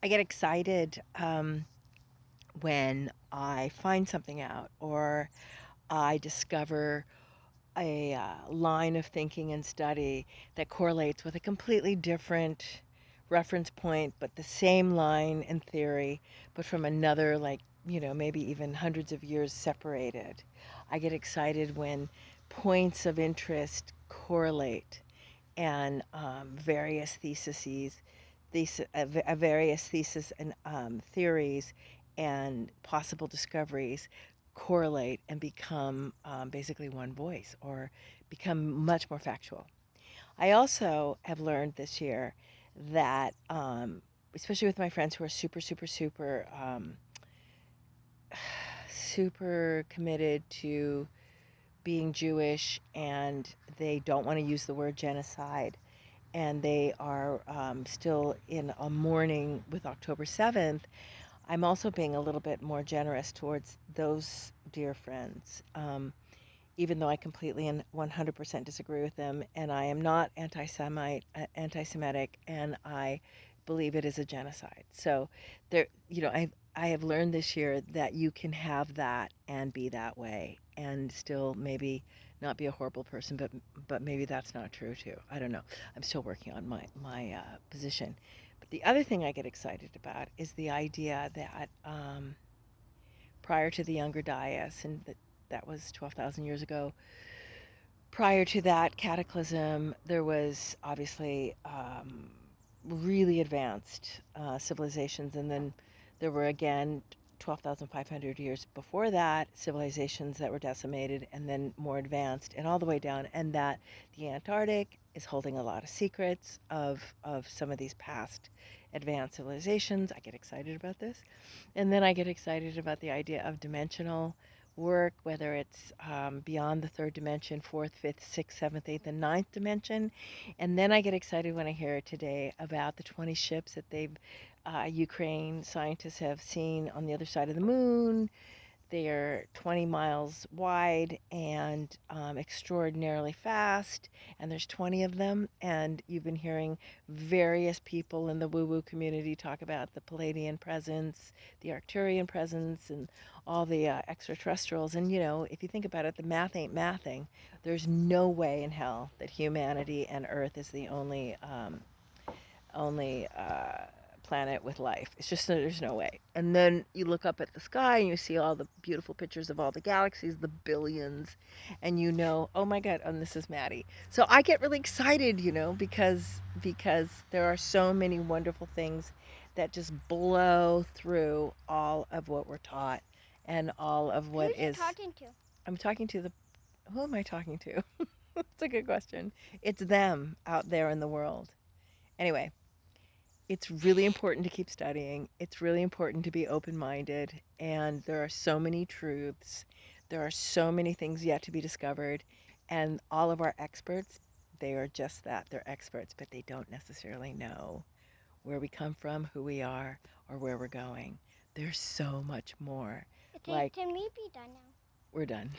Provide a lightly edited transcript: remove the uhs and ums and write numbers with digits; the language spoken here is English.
I get excited when I find something out or I discover a line of thinking and study that correlates with a completely different reference point, but the same line and theory, but from another, like, maybe even hundreds of years separated. I get excited when points of interest correlate and various theses and theories and possible discoveries correlate and become basically one voice or become much more factual. I also have learned this year that, especially with my friends who are super, super, super, super committed to being Jewish and they don't want to use the word genocide and they are still in a mourning with October 7th, I'm also being a little bit more generous towards those dear friends, even though I completely and 100% disagree with them, and I am not anti-Semitic, and I believe it is a genocide. So there, I have learned this year that you can have that and be that way, and still maybe not be a horrible person, but maybe that's not true too. I don't know. I'm still working on my position. But the other thing I get excited about is the idea that prior to the Younger Dais, and that was 12,000 years ago. Prior to that cataclysm, there was obviously really advanced civilizations, and then there were again 12,500 years before that civilizations that were decimated, and then more advanced, and all the way down. And that the Antarctic is holding a lot of secrets of some of these past advanced civilizations. I get excited about this, and then I get excited about the idea of dimensional work, whether it's beyond the third dimension, fourth, fifth, sixth, seventh, eighth, and ninth dimension. And then I get excited when I hear today about the 20 ships that Ukraine scientists have seen on the other side of the moon. They're 20 miles wide and extraordinarily fast, and there's 20 of them. And you've been hearing various people in the woo woo community talk about the Palladian presence, the Arcturian presence, and all the extraterrestrials. And if you think about it, the math ain't mathing. There's no way in hell that humanity and Earth is the only planet with life. It's just there's no way. And then you look up at the sky and you see all the beautiful pictures of all the galaxies, the billions, and oh my God, and this is Maddie. So I get really excited, because there are so many wonderful things that just blow through all of what we're taught and all of Who what you is. talking to? I'm talking to the. Who am I talking to? It's a good question. It's them out there in the world. Anyway, it's really important to keep studying. It's really important to be open minded. And there are so many truths. There are so many things yet to be discovered. And all of our experts, they are just that. They're experts, but they don't necessarily know where we come from, who we are, or where we're going. There's so much more. Okay, Like, can we be done now? we're done.